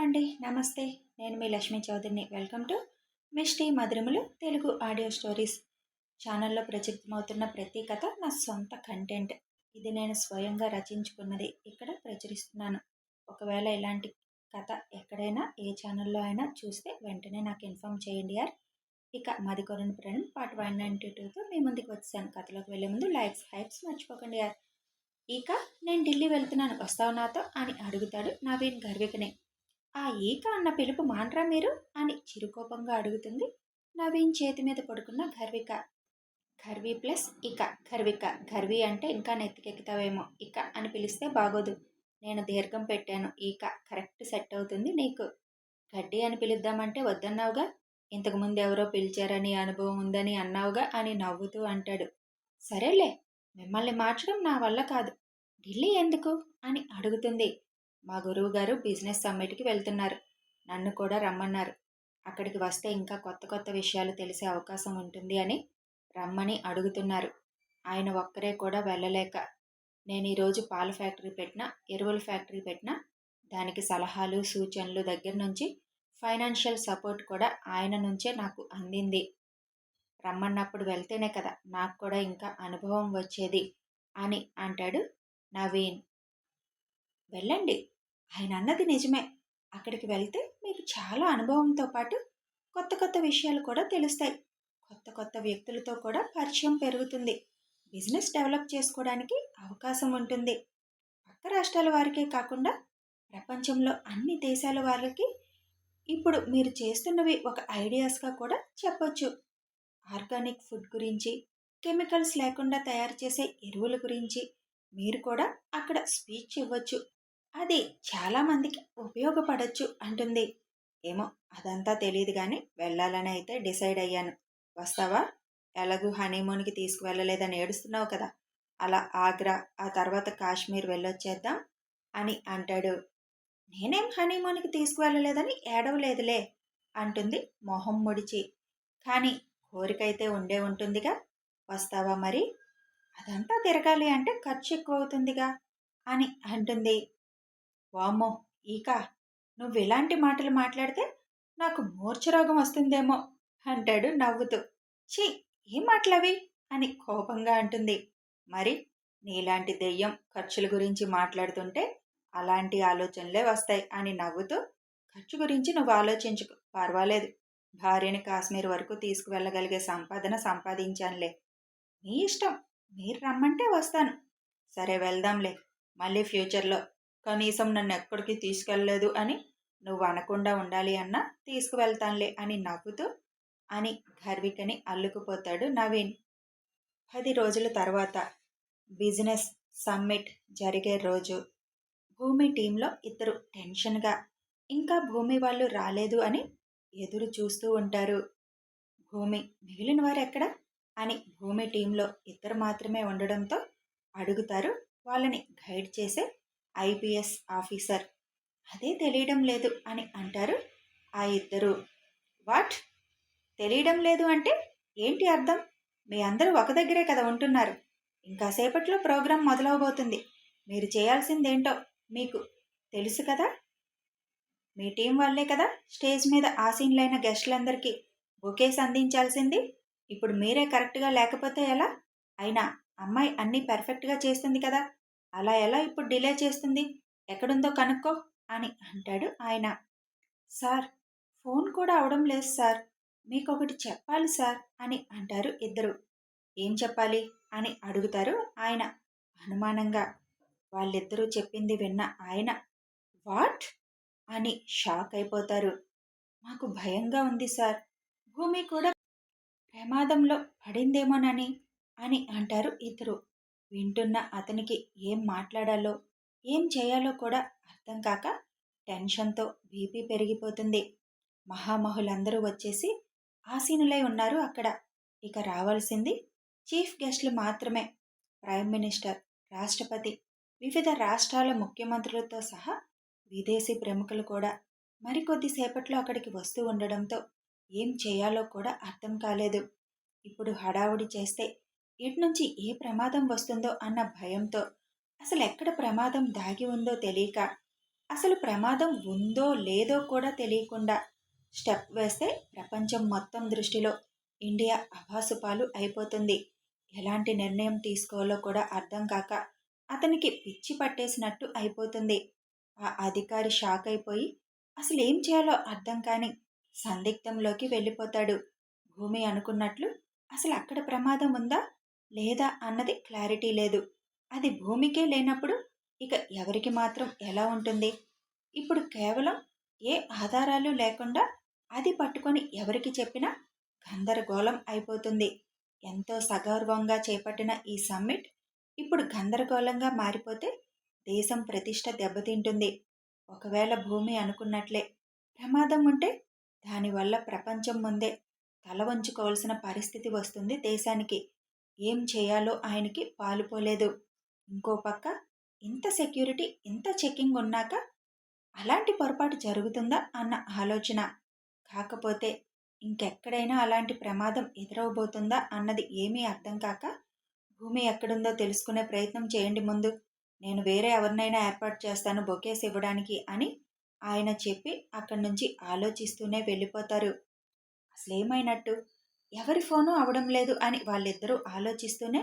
అండి. నమస్తే. నేను మీ లక్ష్మీ చౌదరిని. Welcome to Mishti Madhuramulu Telugu audio stories ఛానల్లో ప్రచురితమవుతున్న ప్రతి కథ నా సొంత కంటెంట్. ఇది నేను స్వయంగా రచించుకున్నది ఇక్కడ ప్రచురిస్తున్నాను. ఒకవేళ ఇలాంటి కథ ఎక్కడైనా ఏ ఛానల్లో అయినా చూస్తే వెంటనే నాకు ఇన్ఫామ్ చేయండి యార్. ఇక మాది కొరని ప్రణం పార్ట్ 192తో మీ ముందుకు వచ్చాను. కథలోకి వెళ్ళే ముందు లైక్స్ హైప్స్ మర్చిపోకండి యార్. ఇక నేను ఢిల్లీ వెళ్తున్నాను, వస్తావు నాతో అని అడుగుతాడు నవీన్ గర్వికని. ఆ ఈక అన్న పిలుపు మాన్రా మీరు అని చిరుకోపంగా అడుగుతుంది నవీన్ చేతి మీద పడుకున్న గర్విక. గర్వి ప్లస్ ఇక గర్విక. గర్వి అంటే ఇంకా నెత్తికెక్కుతావేమో, ఇక అని పిలిస్తే బాగోదు. నేను దీర్ఘం పెట్టాను. ఈక కరెక్ట్ సెట్ అవుతుంది నీకు. గడ్డి అని పిలుద్దామంటే వద్దన్నావుగా. ఇంతకుముందు ఎవరో పిలిచారని అనుభవం ఉందని అన్నావుగా అని నవ్వుతూ అంటాడు. సరేలే, మిమ్మల్ని మార్చడం నా వల్ల కాదు. ఢిల్లీ ఎందుకు అని అడుగుతుంది. మా గురువు గారు బిజినెస్ సమ్మిట్కి వెళ్తున్నారు, నన్ను కూడా రమ్మన్నారు. అక్కడికి వస్తే ఇంకా కొత్త కొత్త విషయాలు తెలిసే అవకాశం ఉంటుంది అని రమ్మని అడుగుతున్నారు. ఆయన ఒక్కరే కూడా వెళ్ళలేక నేను ఈరోజు పాల ఫ్యాక్టరీ పెట్టినా, ఎరువుల ఫ్యాక్టరీ పెట్టినా దానికి సలహాలు సూచనలు దగ్గర నుంచి ఫైనాన్షియల్ సపోర్ట్ కూడా ఆయన నుంచే నాకు అందింది. రమ్మన్నప్పుడు వెళ్తేనే కదా నాకు కూడా ఇంకా అనుభవం వచ్చేది అని అంటాడు నవీన్. వెళ్ళండి, ఆయన అన్నది నిజమే. అక్కడికి వెళ్తే మీకు చాలా అనుభవంతో పాటు కొత్త కొత్త విషయాలు కూడా తెలుస్తాయి. కొత్త కొత్త వ్యక్తులతో కూడా పరిచయం పెరుగుతుంది. బిజినెస్ డెవలప్ చేసుకోవడానికి అవకాశం ఉంటుంది. పక్క రాష్ట్రాల వారికే కాకుండా ప్రపంచంలో అన్ని దేశాల వాళ్ళకి ఇప్పుడు మీరు చేస్తున్నవి ఒక ఐడియాస్గా కూడా చెప్పొచ్చు. ఆర్గానిక్ ఫుడ్ గురించి, కెమికల్స్ లేకుండా తయారు చేసే ఎరువుల గురించి మీరు కూడా అక్కడ స్పీచ్ ఇవ్వచ్చు. అది చాలామందికి ఉపయోగపడచ్చు అంటుంది. ఏమో అదంతా తెలియదు కానీ వెళ్ళాలని అయితే డిసైడ్ అయ్యాను. వస్తావా? ఎలాగూ హనీమూన్కి తీసుకువెళ్ళలేదని ఏడుస్తున్నావు కదా, అలా ఆగ్రా ఆ తర్వాత కాశ్మీర్ వెళ్ళొచ్చేద్దాం అని అంటాడు. నేనేం హనీమూన్కి తీసుకువెళ్ళలేదని ఏడవలేదులే అంటుంది మొహం ముడిచి. కానీ కోరికైతే ఉండే ఉంటుందిగా. వస్తావా మరి? అదంతా తిరగాలి అంటే ఖర్చు ఎక్కువ అవుతుందిగా అని అంటుంది. వామ్మో ఈక, నువ్వు ఇలాంటి మాటలు మాట్లాడితే నాకు మూర్ఛరోగం వస్తుందేమో అంటాడు నవ్వుతూ. ఛీ, ఏం మాటలవి అని కోపంగా అంటుంది. మరి నీలాంటి దెయ్యం ఖర్చుల గురించి మాట్లాడుతుంటే అలాంటి ఆలోచనలే వస్తాయి అని నవ్వుతూ, ఖర్చు గురించి నువ్వు ఆలోచించుకు, పర్వాలేదు, భార్యని కాశ్మీర్ వరకు తీసుకువెళ్ళగలిగే సంపాదన సంపాదించానులే. మీ ఇష్టం, మీరు రమ్మంటే వస్తాను. సరే వెళ్దాంలే, మళ్ళీ ఫ్యూచర్లో కనీసం నన్ను ఎక్కడికి తీసుకెళ్ళలేదు అని నువ్వు అనకుండా ఉండాలి అన్నా తీసుకువెళ్తానులే అని నవ్వుతూ అని గర్వికని అల్లుకుపోతాడు నవీన్. 10 రోజుల తర్వాత బిజినెస్ సమ్మిట్ జరిగే రోజు. భూమి టీంలో ఇద్దరు టెన్షన్గా ఇంకా భూమి వాళ్ళు రాలేదు అని ఎదురు చూస్తూ ఉంటారు. భూమి, మిగిలిన వారు ఎక్కడ అని భూమి టీంలో ఇద్దరు మాత్రమే ఉండడంతో అడుగుతారు వాళ్ళని గైడ్ చేసే ఐపీఎస్ ఆఫీసర్. అదే తెలియడం లేదు అని అంటారు ఆ ఇద్దరు. వాట్, తెలియడం లేదు అంటే ఏంటి అర్థం? మీ అందరూ ఒక దగ్గరే కదా ఉంటున్నారు. ఇంకాసేపట్లో ప్రోగ్రాం మొదలవబోతుంది. మీరు చేయాల్సిందేంటో మీకు తెలుసు కదా. మీ టీం వాళ్ళే కదా స్టేజ్ మీద ఆసీనులైన గెస్టులందరికీ బొకేస్ అందించాల్సింది. ఇప్పుడు మీరే కరెక్ట్గా లేకపోతే ఎలా? అయినా అమ్మాయి అన్నీ పర్ఫెక్ట్గా చేస్తుంది కదా, అలా ఎలా ఇప్పుడు డిలే చేస్తుంది? ఎక్కడుందో కనుక్కో అని అంటాడు ఆయన. సార్, ఫోన్ కూడా అవడం లేదు సార్, మీకొకటి చెప్పాలి సార్ అని అంటారు ఇద్దరు. ఏం చెప్పాలి అని అడుగుతారు ఆయన అనుమానంగా. వాళ్ళిద్దరూ చెప్పింది విన్న ఆయన వాట్ అని షాక్ అయిపోతారు. మాకు భయంగా ఉంది సార్, భూమి కూడా ప్రమాదంలో పడిందేమోనని అని అంటారు ఇద్దరు. వింటున్న అతనికి ఏం మాట్లాడాలో ఏం చేయాలో కూడా అర్థం కాక టెన్షన్తో బీపీ పెరిగిపోతుంది. మహామహులందరూ వచ్చేసి ఆసీనులై ఉన్నారు అక్కడ. ఇక రావాల్సింది చీఫ్ గెస్టులు మాత్రమే. ప్రైమ్ మినిస్టర్, రాష్ట్రపతి, వివిధ రాష్ట్రాల ముఖ్యమంత్రులతో సహా విదేశీ ప్రముఖులు కూడా మరికొద్దిసేపట్లో అక్కడికి వస్తూ ఉండడంతో ఏం చేయాలో కూడా అర్థం కాలేదు. ఇప్పుడు హడావుడి చేస్తే ఇటు నుంచి ఏ ప్రమాదం వస్తుందో అన్న భయంతో, అసలు ఎక్కడ ప్రమాదం దాగి ఉందో తెలియక అసలు ప్రమాదం ఉందో లేదో కూడా తెలియకుండా స్టెప్ వేస్తే ప్రపంచం మొత్తం దృష్టిలో ఇండియా అభాసుపాలు అయిపోతుంది. ఎలాంటి నిర్ణయం తీసుకోవాలో కూడా అర్థం కాక అతనికి పిచ్చి పట్టేసినట్టు అయిపోతుంది. ఆ అధికారి షాక్ అయిపోయి అసలు ఏం చేయాలో అర్థం కాని సందిగ్ధంలోకి వెళ్ళిపోతాడు. భూమి అనుకున్నట్లు అసలు అక్కడ ప్రమాదం ఉందా లేదా అన్నది క్లారిటీ లేదు. అది భూమికే లేనప్పుడు ఇక ఎవరికి మాత్రం ఎలా ఉంటుంది? ఇప్పుడు కేవలం ఏ ఆధారాలు లేకుండా అది పట్టుకొని ఎవరికి చెప్పినా గందరగోళం అయిపోతుంది. ఎంతో సగౌరవంగా చేపట్టిన ఈ సమ్మిట్ ఇప్పుడు గందరగోళంగా మారిపోతే దేశం ప్రతిష్ట దెబ్బతింటుంది. ఒకవేళ భూమి అనుకున్నట్లే ప్రమాదం ఉంటే దానివల్ల ప్రపంచం ముందే తల వంచుకోవాల్సిన పరిస్థితి వస్తుంది దేశానికి. ఏం చేయాలో ఆయనకి పాలుపోలేదు. ఇంకో పక్క ఇంత సెక్యూరిటీ ఇంత చెకింగ్ ఉన్నాక అలాంటి పొరపాటు జరుగుతుందా అన్న ఆలోచన. కాకపోతే ఇంకెక్కడైనా అలాంటి ప్రమాదం ఎదురవబోతుందా అన్నది ఏమీ అర్థం కాక భూమి ఎక్కడుందో తెలుసుకునే ప్రయత్నం చేయండి ముందు. నేను వేరే ఎవరినైనా ఏర్పాటు చేస్తాను బొకేస్ ఇవ్వడానికి అని ఆయన చెప్పి అక్కడి నుంచి ఆలోచిస్తూనే వెళ్ళిపోతారు. అసలేమైనట్టు ఎవరి ఫోను అవడం లేదు అని వాళ్ళిద్దరూ ఆలోచిస్తూనే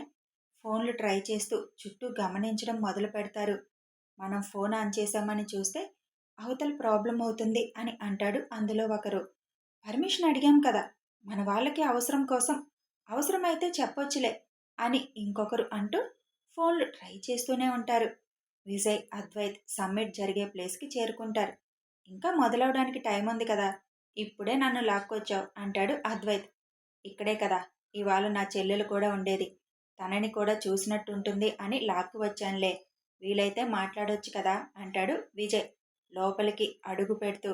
ఫోన్లు ట్రై చేస్తూ చుట్టూ గమనించడం మొదలు పెడతారు. మనం ఫోన్ ఆన్ చేశామని చూస్తే అవతల ప్రాబ్లం అవుతుంది అని అంటాడు అందులో ఒకరు. పర్మిషన్ అడిగాం కదా, మన వాళ్ళకి అవసరం కోసం అవసరమైతే చెప్పొచ్చులే అని ఇంకొకరు అంటూ ఫోన్లు ట్రై చేస్తూనే ఉంటారు. విజయ్, అద్వైత్ సమ్మిట్ జరిగే ప్లేస్కి చేరుకుంటారు. ఇంకా మొదలవడానికి టైం ఉంది కదా, ఇప్పుడే నన్ను లాక్కొచ్చావు అంటాడు అద్వైత్. ఇక్కడే కదా ఇవాళ నా చెల్లెలు కూడా ఉండేది, తనని కూడా చూసినట్టుంటుంది అని లాక్కు వచ్చానులే, వీలైతే మాట్లాడొచ్చు కదా అంటాడు విజయ్ లోపలికి అడుగు పెడుతూ.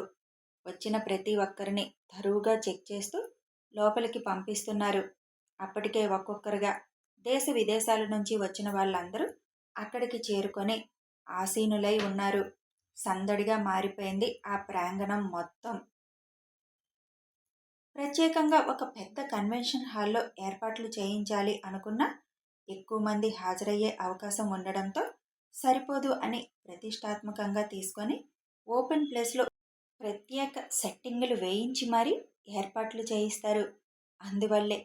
వచ్చిన ప్రతి ఒక్కరిని తరువుగా చెక్ చేస్తూ లోపలికి పంపిస్తున్నారు. అప్పటికే ఒక్కొక్కరుగా దేశ విదేశాల నుంచి వచ్చిన వాళ్ళందరూ అక్కడికి చేరుకొని ఆసీనులై ఉన్నారు. సందడిగా మారిపోయింది ఆ ప్రాంగణం మొత్తం. ప్రత్యేకంగా ఒక పెద్ద కన్వెన్షన్ హాల్లో ఏర్పాట్లు చేయించాలి అనుకున్నా ఎక్కువ మంది హాజరయ్యే అవకాశం ఉండడంతో సరిపోదు అని ప్రతిష్టాత్మకంగా తీసుకొని ఓపెన్ ప్లేస్లో ప్రత్యేక సెట్టింగులు వేయించి మరీ ఏర్పాట్లు చేయిస్తారు. అందువల్లే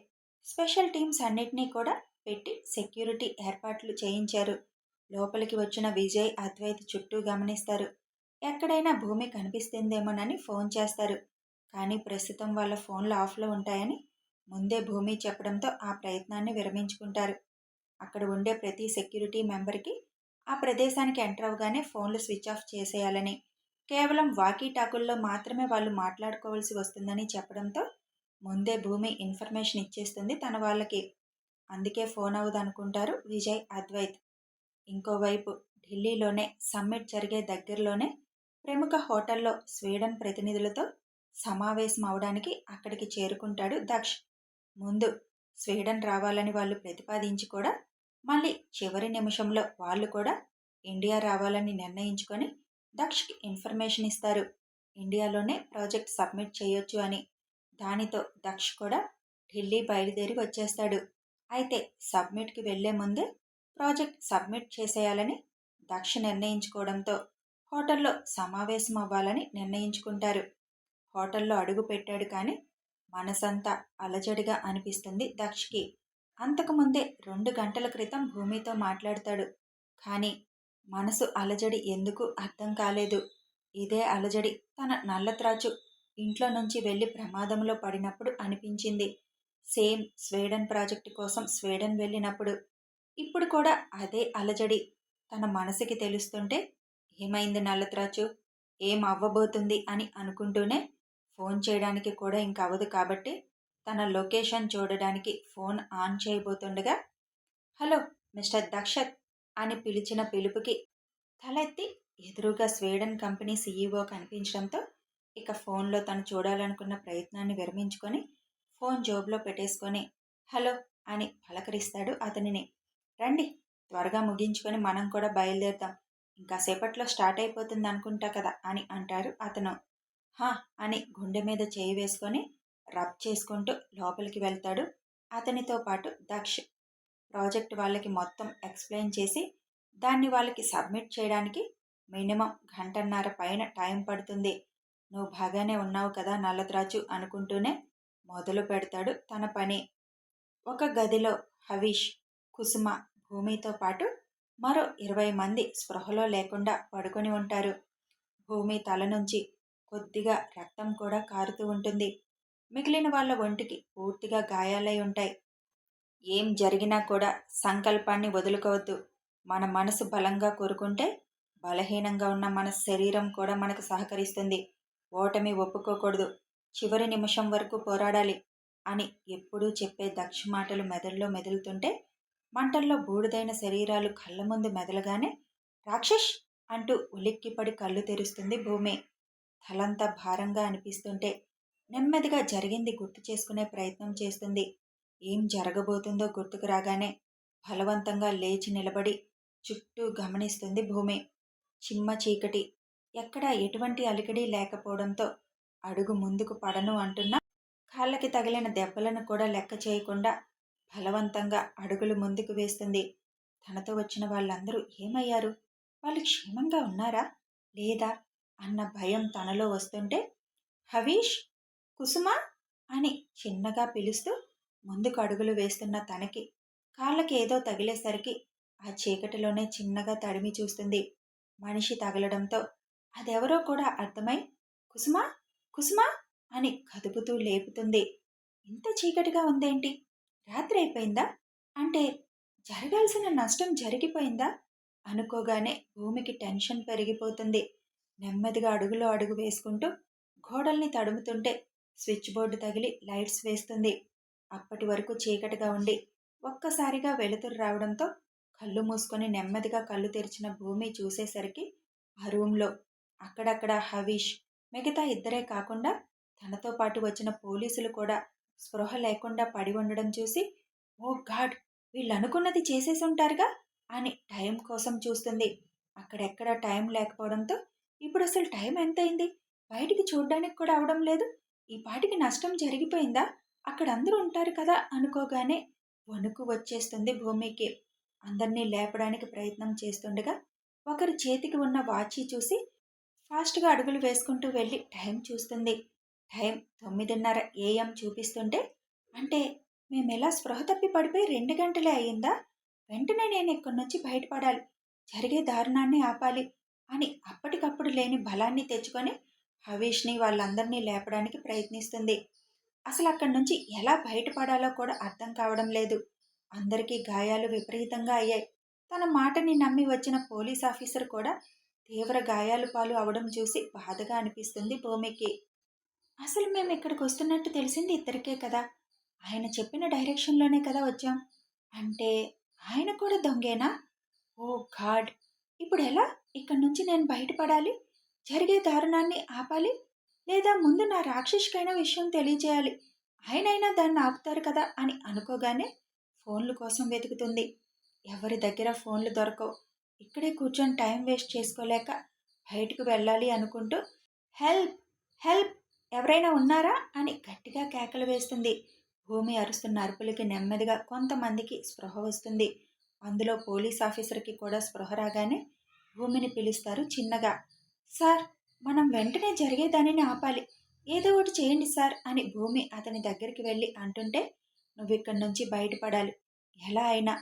స్పెషల్ టీమ్స్ అన్నిటినీ కూడా పెట్టి సెక్యూరిటీ ఏర్పాట్లు చేయించారు. లోపలికి వచ్చిన విజయ్, అద్వైత్ చుట్టూ గమనిస్తారు. ఎక్కడైనా భూమి కనిపిస్తుందేమోనని ఫోన్ చేస్తారు. కానీ ప్రస్తుతం వాళ్ళ ఫోన్లు ఆఫ్లో ఉంటాయని ముందే భూమి చెప్పడంతో ఆ ప్రయత్నాన్ని విరమించుకుంటారు. అక్కడ ఉండే ప్రతి సెక్యూరిటీ మెంబర్కి ఆ ప్రదేశానికి ఎంటర్ అవగానే ఫోన్లు స్విచ్ ఆఫ్ చేసేయాలని, కేవలం వాకీ టాకుల్లో మాత్రమే వాళ్ళు మాట్లాడుకోవాల్సి వస్తుందని చెప్పడంతో ముందే భూమి ఇన్ఫర్మేషన్ ఇచ్చేస్తుంది తన వాళ్ళకి. అందుకే ఫోన్ అవ్వదనుకుంటారు విజయ్, అద్వైత్. ఇంకోవైపు ఢిల్లీలోనే సమ్మిట్ జరిగే దగ్గరలోనే ప్రముఖ హోటల్లో స్వీడన్ ప్రతినిధులతో సమావేశం అవడానికి అక్కడికి చేరుకుంటాడు దక్ష్. ముందు స్వీడన్ రావాలని వాళ్ళు ప్రతిపాదించి కూడా మళ్ళీ చివరి నిమిషంలో వాళ్ళు కూడా ఇండియా రావాలని నిర్ణయించుకొని దక్షకి ఇన్ఫర్మేషన్ ఇస్తారు. ఇండియాలోనే ప్రాజెక్ట్ సబ్మిట్ చేయొచ్చు అని. దానితో దక్ష్ కూడా ఢిల్లీ బయలుదేరి వచ్చేస్తాడు. అయితే సబ్మిట్కి వెళ్లే ముందే ప్రాజెక్ట్ సబ్మిట్ చేసేయాలని దక్ష నిర్ణయించుకోవడంతో హోటల్లో సమావేశం అవ్వాలని నిర్ణయించుకుంటారు. హోటల్లో అడుగు పెట్టాడు కానీ మనసంతా అలజడిగా అనిపిస్తుంది దక్షకి. అంతకుముందే 2 గంటల క్రితం భూమితో మాట్లాడతాడు. కానీ మనసు అలజడి ఎందుకు అర్థం కాలేదు. ఇదే అలజడి తన నల్లత్రాచు ఇంట్లో నుంచి వెళ్ళి ప్రమాదంలో పడినప్పుడు అనిపించింది. సేమ్ స్వీడన్ ప్రాజెక్టు కోసం స్వీడన్ వెళ్ళినప్పుడు. ఇప్పుడు కూడా అదే అలజడి తన మనసుకి తెలుస్తుంటే ఏమైంది నల్లత్రాచు, ఏం అవ్వబోతుంది అని అనుకుంటూనే ఫోన్ చేయడానికి కూడా ఇంకవదు కాబట్టి తన లొకేషన్ చూడడానికి ఫోన్ ఆన్ చేయబోతుండగా హలో మిస్టర్ దక్షత్ అని పిలిచిన పిలుపుకి తలెత్తి ఎదురుగా స్వీడన్ కంపెనీ సీఈఓ కనిపించడంతో ఇక ఫోన్లో తను చూడాలనుకున్న ప్రయత్నాన్ని విరమించుకొని ఫోన్ జోబులో పెట్టేసుకొని హలో అని పలకరిస్తాడు అతనిని. రండి, త్వరగా ముగించుకొని మనం కూడా బయలుదేరుతాం, ఇంకాసేపట్లో స్టార్ట్ అయిపోతుంది అనుకుంటా కదా అని అంటారు అతను. హా అని గుండె మీద చేయి వేసుకొని రబ్ చేసుకుంటూ లోపలికి వెళ్తాడు అతనితో పాటు దక్ష్. ప్రాజెక్ట్ వాళ్ళకి మొత్తం ఎక్స్ప్లెయిన్ చేసి దాన్ని వాళ్ళకి సబ్మిట్ చేయడానికి మినిమం గంటన్నర పైన టైం పడుతుంది. నువ్వు బాగానే ఉన్నావు కదా నల్లత్రాజు అనుకుంటూనే మొదలు పెడతాడు తన పని. ఒక గదిలో హవీష్, కుసుమ, భూమితో పాటు మరో 20 మంది స్పృహలో లేకుండా పడుకొని ఉంటారు. భూమి తల నుంచి కొద్దిగా రక్తం కూడా కారుతూ ఉంటుంది. మిగిలిన వాళ్ళ ఒంటికి పూర్తిగా గాయాలై ఉంటాయి. ఏం జరిగినా కూడా సంకల్పాన్ని వదులుకోవద్దు. మన మనసు బలంగా కోరుకుంటే బలహీనంగా ఉన్న మన శరీరం కూడా మనకు సహకరిస్తుంది. ఓటమి ఒప్పుకోకూడదు. చివరి నిమిషం వరకు పోరాడాలి అని ఎప్పుడూ చెప్పే దక్ష మాటలు మెదడులో మెదులుతుంటే మంటల్లో బూడిదైన శరీరాలు కళ్ళ ముందు మెదలగానే రాక్షస్ అంటూ ఉలిక్కిపడి కళ్ళు తెరుస్తుంది భూమి. తలంతా భారంగా అనిపిస్తుంటే నెమ్మదిగా జరిగింది గుర్తు చేసుకునే ప్రయత్నం చేస్తుంది. ఏం జరగబోతుందో గుర్తుకు రాగానే బలవంతంగా లేచి నిలబడి చుట్టూ గమనిస్తుంది భూమి. చిమ్మ చీకటి. ఎక్కడా ఎటువంటి అలికిడి లేకపోవడంతో అడుగు ముందుకు పడను అంటున్నా కాళ్ళకి తగిలిన దెబ్బలను కూడా లెక్క చేయకుండా బలవంతంగా అడుగులు ముందుకు వేస్తుంది. తనతో వచ్చిన వాళ్ళందరూ ఏమయ్యారు? వాళ్ళు క్షేమంగా ఉన్నారా లేదా అన్న భయం తనలో వస్తుంటే హవీష్, కుసుమ అని చిన్నగా పిలుస్తూ ముందుకు అడుగులు వేస్తున్న తనకి కాళ్ళకి ఏదో తగిలేసరికి ఆ చీకటిలోనే చిన్నగా తడిమి చూస్తుంది. మనిషి తగలడంతో అదెవరో కూడా అర్థమై కుసుమ, కుసుమ అని కదుపుతూ లేపుతుంది. ఇంత చీకటిగా ఉందేంటి? రాత్రి అయిపోయిందా? అంటే జరగాల్సిన నష్టం జరిగిపోయిందా అనుకోగానే భూమికి టెన్షన్ పెరిగిపోతుంది. నెమ్మదిగా అడుగులో అడుగు వేసుకుంటూ గోడల్ని తడుముతుంటే స్విచ్ బోర్డు తగిలి లైట్స్ వేస్తుంది. అప్పటి వరకు చీకటిగా ఉండి ఒక్కసారిగా వెలుతురు రావడంతో కళ్ళు మూసుకొని నెమ్మదిగా కళ్ళు తెరిచిన భూమి చూసేసరికి ఆ రూంలో అక్కడక్కడ హవీష్, మిగతా ఇద్దరే కాకుండా తనతో పాటు వచ్చిన పోలీసులు కూడా స్పృహ లేకుండా పడి ఉండడం చూసి ఓ గాడ్, వీళ్ళు అనుకున్నది చేసేసి ఉంటారుగా అని టైం కోసం చూస్తుంది. అక్కడెక్కడ టైం లేకపోవడంతో ఇప్పుడు అసలు టైం ఎంతైంది? బయటికి చూడ్డానికి కూడా అవడం లేదు. ఈ పాటికి నష్టం జరిగిపోయిందా? అక్కడ అందరూ ఉంటారు కదా అనుకోగానే వణుకు వచ్చేస్తుంది భూమికి. అందరినీ లేపడానికి ప్రయత్నం చేస్తుండగా ఒకరి చేతికి ఉన్న వాచి చూసి ఫాస్ట్గా అడుగులు వేసుకుంటూ వెళ్ళి టైం చూస్తుంది. టైం 9:30 AM చూపిస్తుంటే అంటే మేమెలా స్పృహ తప్పి పడిపోయి 2 గంటలే అయ్యిందా? వెంటనే నేను ఇక్కడి నుంచి బయటపడాలి, జరిగే దారుణాన్ని ఆపాలి అని అప్పటికప్పుడు లేని బలాన్ని తెచ్చుకొని హవీష్ని వాళ్ళందరినీ లేపడానికి ప్రయత్నిస్తుంది. అసలు అక్కడి నుంచి ఎలా బయటపడాలో కూడా అర్థం కావడం లేదు. అందరికీ గాయాలు విపరీతంగా అయ్యాయి. తన మాటని నమ్మి వచ్చిన పోలీస్ ఆఫీసర్ కూడా తీవ్ర గాయాలు పాలు అవడం చూసి బాధగా అనిపిస్తుంది భూమికి. అసలు మేము ఇక్కడికి వస్తున్నట్టు తెలిసింది ఇద్దరికే కదా. ఆయన చెప్పిన డైరెక్షన్లోనే కదా వచ్చాం. అంటే ఆయన కూడా దొంగేనా? ఓ గాడ్! ఇప్పుడు ఎలా ఇక్కడి నుంచి నేను బయటపడాలి? జరిగే దారుణాన్ని ఆపాలి, లేదా ముందు నా రాక్షసుకైన విషయం తెలియజేయాలి. ఆయనైనా దాన్ని ఆపుతారు కదా అని అనుకోగానే ఫోన్ల కోసం వెతుకుతుంది. ఎవరి దగ్గర ఫోన్లు దొరకవు. ఇక్కడే కూర్చొని టైం వేస్ట్ చేసుకోలేక బయటకు వెళ్ళాలి అనుకుంటూ హెల్ప్, హెల్ప్, ఎవరైనా ఉన్నారా అని గట్టిగా కేకలు వేస్తుంది. భూమి అరుస్తున్న అరుపులకి నెమ్మదిగా కొంతమందికి స్పృహ వస్తుంది. అందులో పోలీస్ ఆఫీసర్కి కూడా స్పృహ రాగానే భూమిని పిలుస్తారు చిన్నగా. సార్, మనం వెంటనే జరిగేదానిని ఆపాలి, ఏదో ఒకటి చేయండి సార్ అని భూమి అతని దగ్గరికి వెళ్ళి అంటుంటే నువ్వు ఇక్కడి నుంచి బయటపడాలి, ఎలా అయినా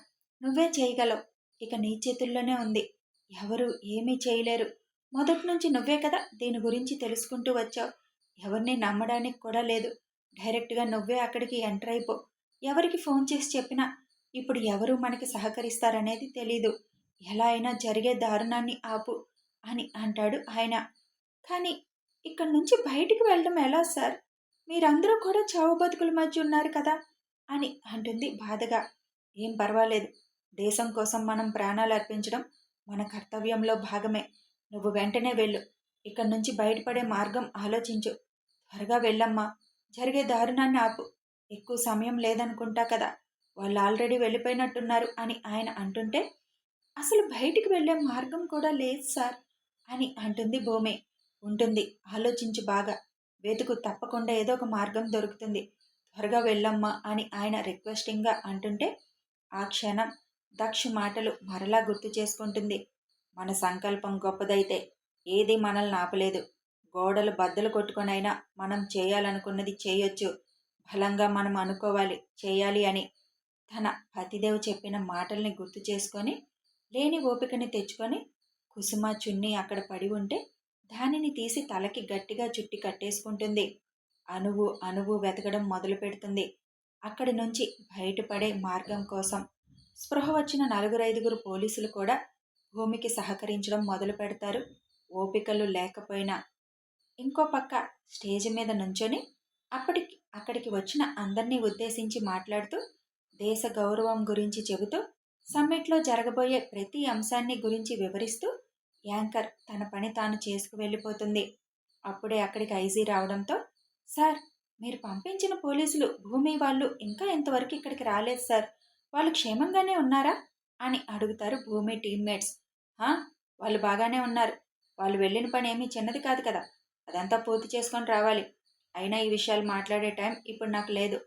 నువ్వే చేయగలవు, ఇక నీ చేతుల్లోనే ఉంది, ఎవరు ఏమీ చేయలేరు. మొదటి నుంచి నువ్వే కదా దీని గురించి తెలుసుకుంటూ వచ్చావు. ఎవరిని నమ్మడానికి కూడా లేదు. డైరెక్ట్గా నువ్వే అక్కడికి ఎంటర్ అయిపో. ఎవరికి ఫోన్ చేసి చెప్పినా ఇప్పుడు ఎవరు మనకి సహకరిస్తారనేది తెలీదు. ఎలా అయినా జరిగే దారుణాన్ని ఆపు అని అంటాడు ఆయన. కానీ ఇక్కడి నుంచి బయటికి వెళ్ళడం ఎలా సార్? మీరందరూ కూడా చావు బతుకుల మధ్య ఉన్నారు కదా అని అంటుంది బాధగా. ఏం పర్వాలేదు, దేశం కోసం మనం ప్రాణాలు అర్పించడం మన కర్తవ్యంలో భాగమే. నువ్వు వెంటనే వెళ్ళు, ఇక్కడి నుంచి బయటపడే మార్గం ఆలోచించు, త్వరగా వెళ్ళమ్మా, జరిగే దారుణాన్ని ఆపు, ఎక్కువ సమయం లేదనుకుంటా కదా, వాళ్ళు ఆల్రెడీ వెళ్ళిపోయినట్టున్నారు అని ఆయన అంటుంటే అసలు బయటికి వెళ్ళే మార్గం కూడా లేదు సార్ అని అంటుంది భూమి. ఉంటుంది, ఆలోచించు బాగా, వెతుకు, తప్పకుండా ఏదో ఒక మార్గం దొరుకుతుంది, త్వరగా వెళ్ళమ్మా అని ఆయన రిక్వెస్టింగ్గా అంటుంటే ఆ క్షణం దక్ష మాటలు మరలా గుర్తు చేసుకుంటుంది. మన సంకల్పం గొప్పదైతే ఏది మనల్ని ఆపలేదు. గోడలు బద్దలు కొట్టుకొనైనా మనం చేయాలనుకున్నది చేయొచ్చు. బలంగా మనం అనుకోవాలి, చేయాలి అని తన పతిదేవ్ చెప్పిన మాటల్ని గుర్తు చేసుకొని లేని ఓపికని తెచ్చుకొని కుసుమ చున్నీ అక్కడ పడి ఉంటే దానిని తీసి తలకి గట్టిగా చుట్టి కట్టేసుకుంటుంది. అణువు అణువు వెతకడం మొదలు పెడుతుంది అక్కడి నుంచి బయటపడే మార్గం కోసం. స్పృహ వచ్చిన నలుగురైదుగురు పోలీసులు కూడా భూమికి సహకరించడం మొదలు పెడతారు. ఓపికలు లేకపోయినా ఇంకో పక్క స్టేజ్ మీద నుంచొని అక్కడికి వచ్చిన అందరినీ ఉద్దేశించి మాట్లాడుతూ దేశ గౌరవం గురించి చెబుతూ సమ్మిట్లో జరగబోయే ప్రతి అంశాన్ని గురించి వివరిస్తూ యాంకర్ తన పని తాను చేసుకు వెళ్ళిపోతుంది. అప్పుడే అక్కడికి ఐజీ రావడంతో, సార్, మీరు పంపించిన పోలీసులు భూమి వాళ్ళు ఇంకా ఇంతవరకు ఇక్కడికి రాలేదు సార్, వాళ్ళు క్షేమంగానే ఉన్నారా అని అడుగుతారు భూమి టీమ్మేట్స్. వాళ్ళు బాగానే ఉన్నారు. వాళ్ళు వెళ్ళిన పని ఏమీ చిన్నది కాదు కదా, అదంతా పూర్తి చేసుకొని రావాలి. అయినా ఈ విషయాలు మాట్లాడే టైం ఇప్పుడు నాకు లేదు.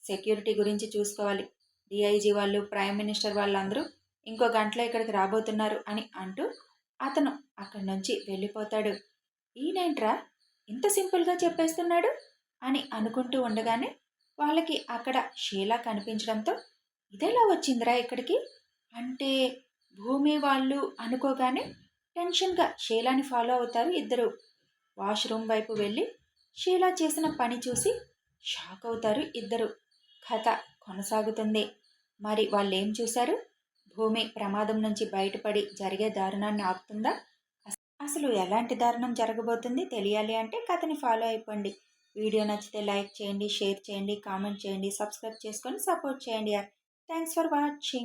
సెక్యూరిటీ గురించి చూసుకోవాలి. డిఐజీ వాళ్ళు, ప్రైమ్ మినిస్టర్ వాళ్ళందరూ ఇంకో గంటలో ఇక్కడికి రాబోతున్నారు అని అంటూ అతను అక్కడి నుంచి వెళ్ళిపోతాడు. ఈయనేంట్రా ఇంత సింపుల్గా చెప్పేస్తున్నాడు అని అనుకుంటూ ఉండగానే వాళ్ళకి అక్కడ షీలా కనిపించడంతో, ఇదెలా వచ్చిందిరా ఇక్కడికి అంటే భూమి వాళ్ళు అనుకోగానే టెన్షన్గా షీలాని ఫాలో అవుతారు ఇద్దరు. వాష్రూమ్ వైపు వెళ్ళి షీలా చేసిన పని చూసి షాక్ అవుతారు ఇద్దరు. కథ కొనసాగుతుంది. మరి వాళ్ళేం చూశారు? భూమి ప్రమాదం నుంచి బయటపడి జరిగే దారుణాన్ని ఆపుతుందా? అసలు ఎలాంటి దారుణం జరగబోతుంది తెలియాలి అంటే కథని ఫాలో అయిపోండి. వీడియో నచ్చితే లైక్ చేయండి, షేర్ చేయండి, కామెంట్ చేయండి, సబ్స్క్రైబ్ చేసుకొని సపోర్ట్ చేయండి. Thanks for watching.